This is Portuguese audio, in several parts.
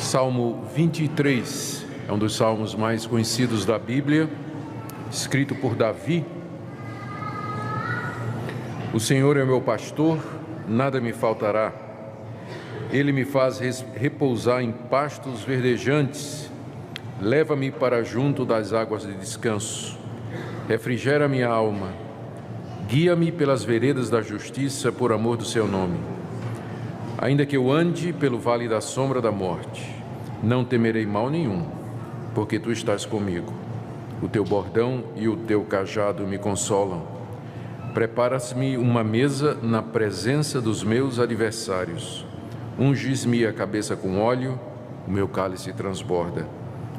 Salmo 23 é um dos salmos mais conhecidos da Bíblia, escrito por Davi. O Senhor é meu pastor, nada me faltará. Ele me faz repousar em pastos verdejantes, leva-me para junto das águas de descanso, refrigera minha alma, guia-me pelas veredas da justiça por amor do seu nome. Ainda que eu ande pelo vale da sombra da morte, não temerei mal nenhum, porque tu estás comigo. O teu bordão e o teu cajado me consolam. Preparas-me uma mesa na presença dos meus adversários. Unges-me a cabeça com óleo, o meu cálice transborda.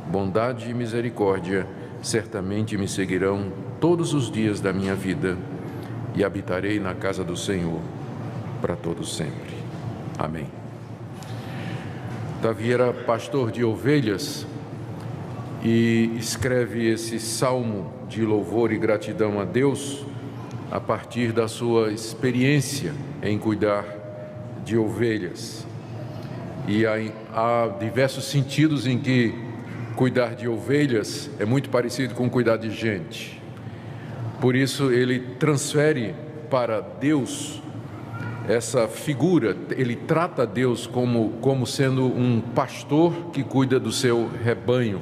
Bondade e misericórdia certamente me seguirão todos os dias da minha vida, e habitarei na casa do Senhor para todo sempre. Amém. Davi era pastor de ovelhas e escreve esse salmo de louvor e gratidão a Deus a partir da sua experiência em cuidar de ovelhas. E há diversos sentidos em que cuidar de ovelhas é muito parecido com cuidar de gente. Por isso ele transfere para Deus essa figura, ele trata Deus como sendo um pastor que cuida do seu rebanho.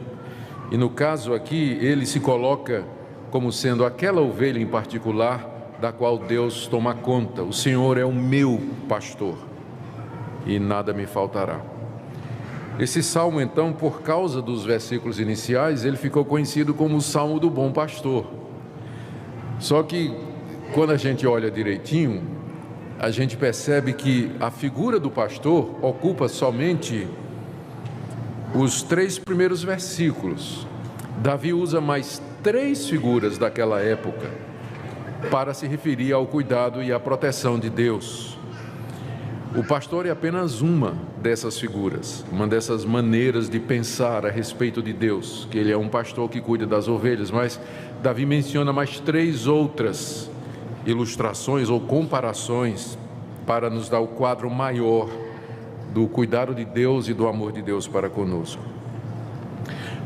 E no caso aqui, ele se coloca como sendo aquela ovelha em particular da qual Deus toma conta. O Senhor é o meu pastor e nada me faltará. Esse salmo, então, por causa dos versículos iniciais, ele ficou conhecido como o Salmo do Bom Pastor. Só que, quando a gente olha direitinho, a gente percebe que a figura do pastor ocupa somente os 3 primeiros versículos. Davi usa mais 3 figuras daquela época para se referir ao cuidado e à proteção de Deus. O pastor é apenas uma dessas figuras, uma dessas maneiras de pensar a respeito de Deus, que ele é um pastor que cuida das ovelhas, mas Davi menciona mais 3 outras ilustrações ou comparações para nos dar o quadro maior do cuidado de Deus e do amor de Deus para conosco.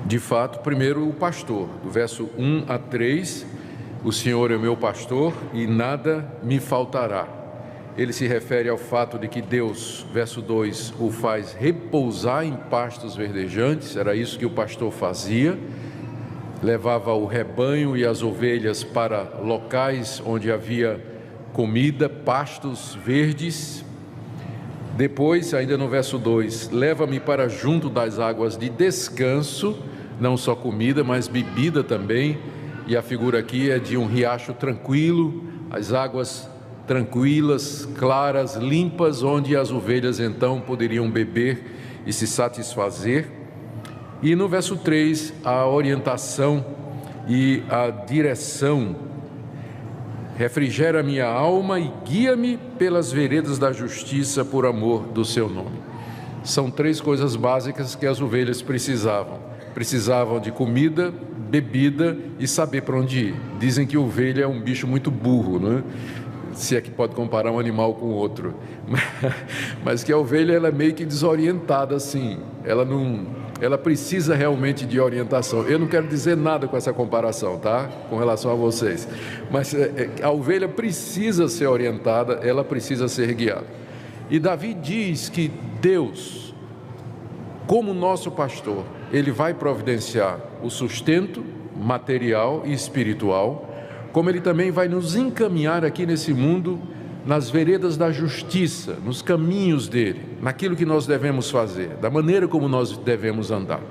De fato, primeiro o pastor, do verso 1 a 3, o Senhor é meu pastor e nada me faltará. Ele se refere ao fato de que Deus, verso 2, o faz repousar em pastos verdejantes, era isso que o pastor fazia, levava o rebanho e as ovelhas para locais onde havia comida, pastos verdes. Depois, ainda no verso 2, leva-me para junto das águas de descanso, não só comida, mas bebida também, e a figura aqui é de um riacho tranquilo, as águas tranquilas, claras, limpas, onde as ovelhas então poderiam beber e se satisfazer. E no verso 3, a orientação e a direção. Refrigera minha alma e guia-me pelas veredas da justiça por amor do seu nome. São 3 coisas básicas que as ovelhas precisavam. Precisavam de comida, bebida e saber para onde ir. Dizem que ovelha é um bicho muito burro, não é? Se é que pode comparar um animal com outro. Mas que a ovelha ela é meio que desorientada assim. Ela precisa realmente de orientação. Eu não quero dizer nada com essa comparação, tá? Com relação a vocês. Mas a ovelha precisa ser orientada, ela precisa ser guiada. E Davi diz que Deus, como nosso pastor, ele vai providenciar o sustento material e espiritual, como ele também vai nos encaminhar aqui nesse mundo nas veredas da justiça, nos caminhos dele, naquilo que nós devemos fazer, da maneira como nós devemos andar.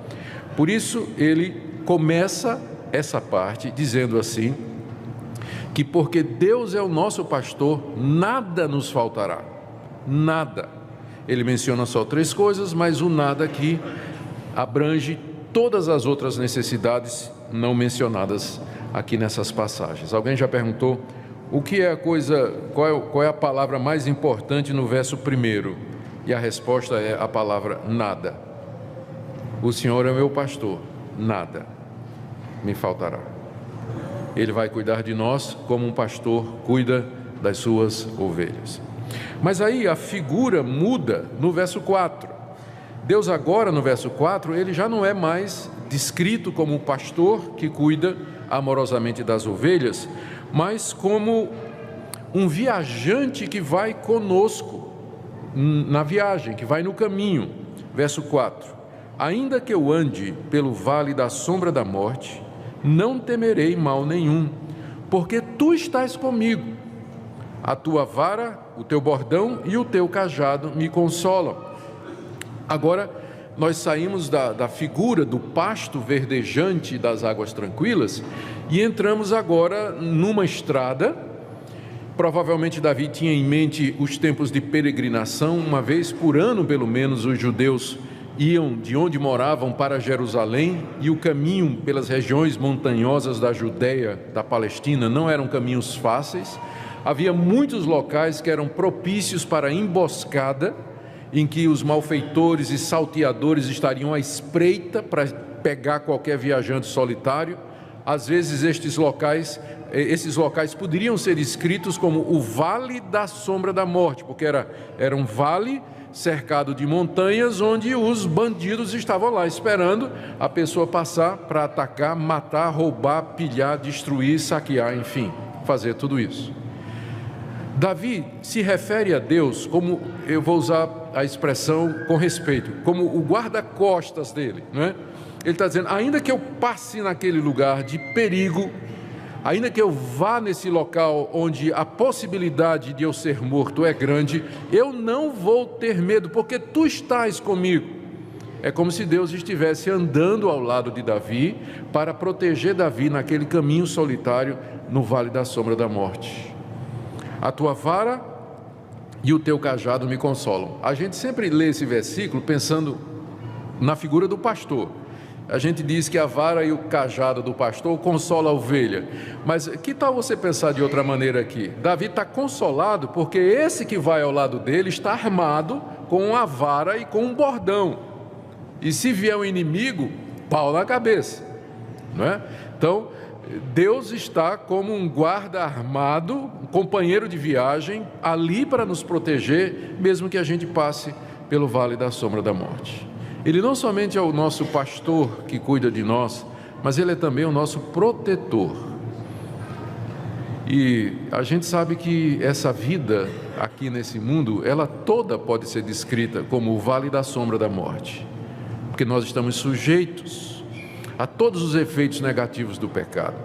Por isso, ele começa essa parte dizendo assim, que porque Deus é o nosso pastor, nada nos faltará, nada. Ele menciona só 3 coisas, mas o nada aqui abrange todas as outras necessidades não mencionadas aqui nessas passagens. Alguém já perguntou o que é a coisa, qual é a palavra mais importante no verso 1? E a resposta é a palavra nada. O Senhor é meu pastor, nada me faltará. Ele vai cuidar de nós como um pastor cuida das suas ovelhas. Mas aí a figura muda no verso 4. Deus agora, no verso 4, ele já não é mais descrito como um pastor que cuida amorosamente das ovelhas, mas como um viajante que vai conosco na viagem, que vai no caminho. Verso 4: ainda que eu ande pelo vale da sombra da morte, não temerei mal nenhum, porque tu estás comigo. A tua vara, o teu bordão e o teu cajado me consolam. Agora, nós saímos da figura do pasto verdejante das águas tranquilas e entramos agora numa estrada. Provavelmente Davi tinha em mente os tempos de peregrinação. Uma vez por ano, pelo menos, os judeus iam de onde moravam para Jerusalém, e o caminho pelas regiões montanhosas da Judéia, da Palestina, não eram caminhos fáceis. Havia muitos locais que eram propícios para emboscada, em que os malfeitores e salteadores estariam à espreita para pegar qualquer viajante solitário. Às vezes esses locais poderiam ser descritos como o Vale da Sombra da Morte, porque era um vale cercado de montanhas, onde os bandidos estavam lá esperando a pessoa passar para atacar, matar, roubar, pilhar, destruir, saquear, enfim, fazer tudo isso. Davi se refere a Deus como, eu vou usar a expressão com respeito, como o guarda-costas dele, não é? Ele está dizendo: ainda que eu passe naquele lugar de perigo, ainda que eu vá nesse local onde a possibilidade de eu ser morto é grande, eu não vou ter medo, porque tu estás comigo. É como se Deus estivesse andando ao lado de Davi para proteger Davi naquele caminho solitário no vale da sombra da morte. A tua vara e o teu cajado me consolam. A gente sempre lê esse versículo pensando na figura do pastor. A gente diz que a vara e o cajado do pastor consola a ovelha. Mas que tal você pensar de outra maneira aqui? Davi está consolado porque esse que vai ao lado dele está armado com a vara e com um bordão. E se vier um inimigo, pau na cabeça, não é? Então, Deus está como um guarda armado, um companheiro de viagem, ali para nos proteger, mesmo que a gente passe pelo vale da sombra da morte. Ele não somente é o nosso pastor que cuida de nós, mas Ele é também o nosso protetor. E a gente sabe que essa vida aqui nesse mundo, ela toda pode ser descrita como o vale da sombra da morte, porque nós estamos sujeitos a todos os efeitos negativos do pecado.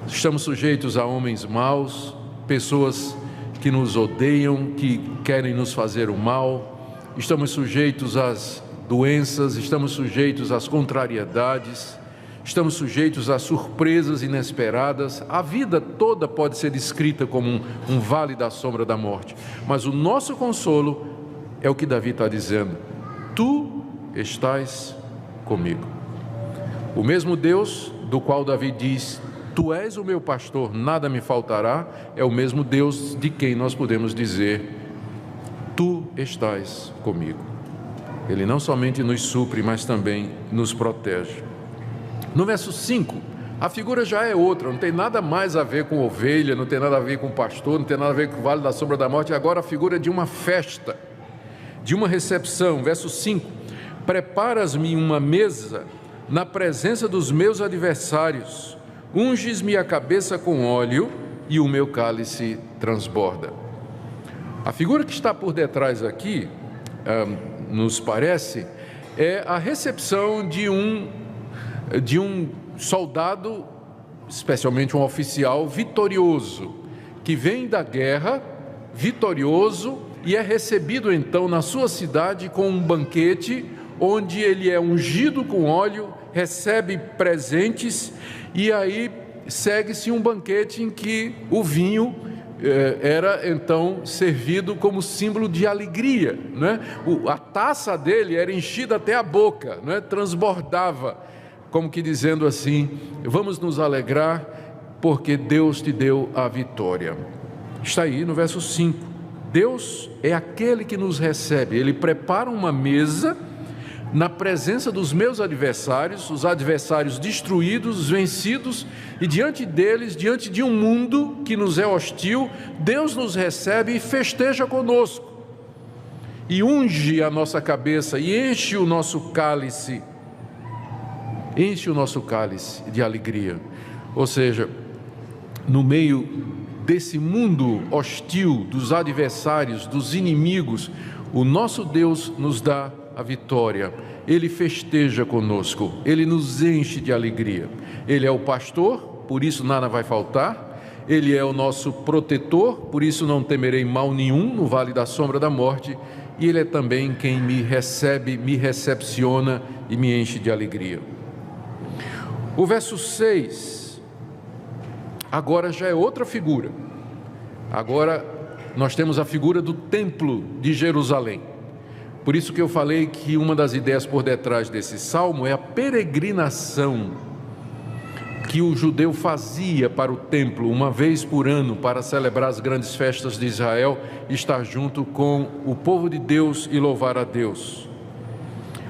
Estamos sujeitos a homens maus, pessoas que nos odeiam, que querem nos fazer o mal. Estamos sujeitos às doenças, estamos sujeitos às contrariedades, estamos sujeitos a surpresas inesperadas. A vida toda pode ser descrita como um vale da sombra da morte, mas o nosso consolo é o que Davi está dizendo: tu estás comigo. O mesmo Deus do qual Davi diz: tu és o meu pastor, nada me faltará, é o mesmo Deus de quem nós podemos dizer: tu estás comigo. Ele não somente nos supre, mas também nos protege. No verso 5, a figura já é outra, não tem nada mais a ver com ovelha, não tem nada a ver com pastor, não tem nada a ver com o vale da sombra da morte. Agora a figura é de uma festa, de uma recepção. Verso 5: preparas-me uma mesa na presença dos meus adversários, unges-me a cabeça com óleo e o meu cálice transborda. A figura que está por detrás aqui, nos parece, é a recepção de um soldado, especialmente um oficial vitorioso, que vem da guerra vitorioso e é recebido então na sua cidade com um banquete, onde ele é ungido com óleo, recebe presentes, e aí segue-se um banquete em que o vinho era então servido como símbolo de alegria, né? A taça dele era enchida até a boca, né? Transbordava, como que dizendo assim: vamos nos alegrar porque Deus te deu a vitória. Está aí no verso 5. Deus é aquele que nos recebe. Ele prepara uma mesa na presença dos meus adversários, os adversários destruídos, vencidos, e diante deles, diante de um mundo que nos é hostil, Deus nos recebe e festeja conosco. e unge a nossa cabeça e enche o nosso cálice de alegria. Ou seja, no meio desse mundo hostil, dos adversários, dos inimigos, o nosso Deus nos dá a vitória. Ele festeja conosco, Ele nos enche de alegria. Ele é o pastor, por isso nada vai faltar. Ele é o nosso protetor, por isso não temerei mal nenhum no vale da sombra da morte. E Ele é também quem me recebe, me recepciona e me enche de alegria. O verso 6, agora já é outra figura. Agora nós temos a figura do templo de Jerusalém. Por isso que eu falei que uma das ideias por detrás desse salmo é a peregrinação que o judeu fazia para o templo uma vez por ano para celebrar as grandes festas de Israel, estar junto com o povo de Deus e louvar a Deus.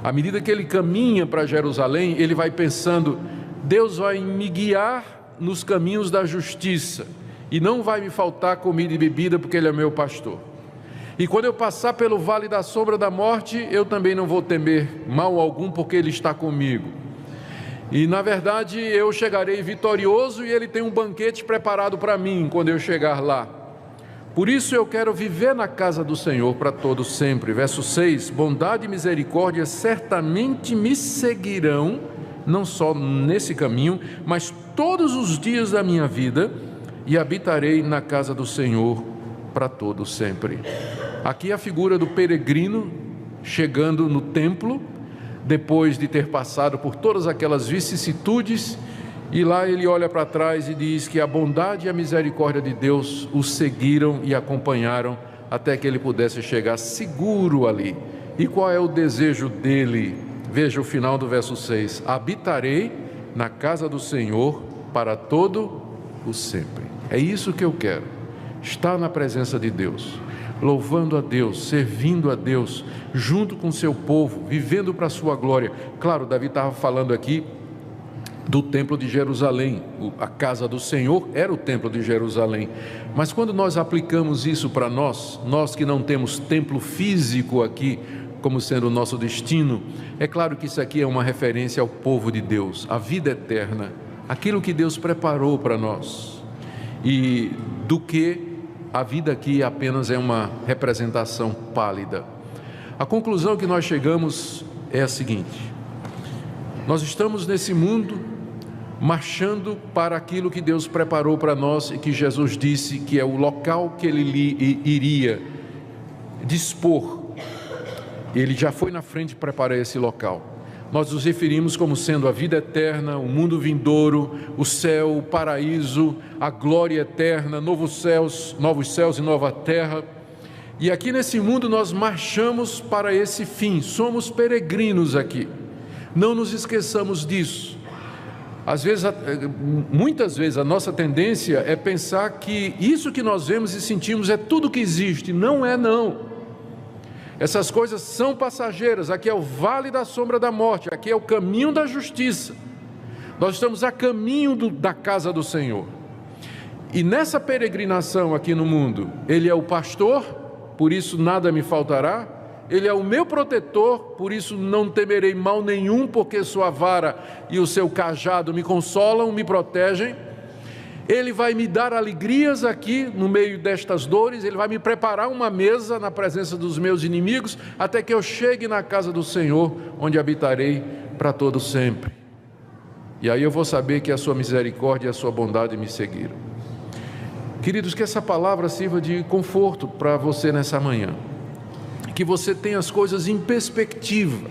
À medida que ele caminha para Jerusalém, ele vai pensando: Deus vai me guiar nos caminhos da justiça e não vai me faltar comida e bebida porque Ele é meu pastor. E quando eu passar pelo vale da sombra da morte, eu também não vou temer mal algum porque Ele está comigo. E na verdade eu chegarei vitorioso e Ele tem um banquete preparado para mim quando eu chegar lá. Por isso eu quero viver na casa do Senhor para todo sempre. Verso 6, bondade e misericórdia certamente me seguirão, não só nesse caminho, mas todos os dias da minha vida, e habitarei na casa do Senhor para todo sempre. Aqui a figura do peregrino chegando no templo, depois de ter passado por todas aquelas vicissitudes, e lá ele olha para trás e diz que a bondade e a misericórdia de Deus o seguiram e acompanharam até que ele pudesse chegar seguro ali. E qual é o desejo dele? Veja o final do verso 6, habitarei na casa do Senhor para todo o sempre. É isso que eu quero, estar na presença de Deus, louvando a Deus, servindo a Deus, junto com o seu povo, vivendo para a sua glória. Claro, Davi estava falando aqui do templo de Jerusalém, a casa do Senhor era o templo de Jerusalém, mas quando nós aplicamos isso para nós que não temos templo físico aqui, como sendo o nosso destino, é claro que isso aqui é uma referência ao povo de Deus, a vida eterna, aquilo que Deus preparou para nós, e do que a vida aqui apenas é uma representação pálida. A conclusão que nós chegamos é a seguinte: nós estamos nesse mundo marchando para aquilo que Deus preparou para nós e que Jesus disse que é o local que Ele iria dispor. Ele já foi na frente preparar esse local. Nós nos referimos como sendo a vida eterna, o mundo vindouro, o céu, o paraíso, a glória eterna, novos céus e nova terra. E aqui nesse mundo nós marchamos para esse fim, somos peregrinos aqui. Não nos esqueçamos disso. Muitas vezes a nossa tendência é pensar que isso que nós vemos e sentimos é tudo que existe. Não é, não. Essas coisas são passageiras. Aqui é o vale da sombra da morte, aqui é o caminho da justiça. Nós estamos a caminho da casa do Senhor. E nessa peregrinação aqui no mundo, Ele é o pastor, por isso nada me faltará. Ele é o meu protetor, por isso não temerei mal nenhum, porque sua vara e o seu cajado me consolam, me protegem. Ele vai me dar alegrias aqui no meio destas dores, Ele vai me preparar uma mesa na presença dos meus inimigos, até que eu chegue na casa do Senhor, onde habitarei para todo sempre. E aí eu vou saber que a sua misericórdia e a sua bondade me seguiram. Queridos, que essa palavra sirva de conforto para você nessa manhã, que você tenha as coisas em perspectiva.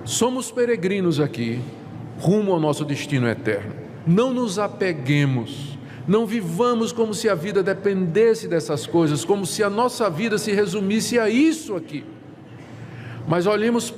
Somos peregrinos aqui, rumo ao nosso destino eterno. Não nos apeguemos, não vivamos como se a vida dependesse dessas coisas, como se a nossa vida se resumisse a isso aqui, mas olhemos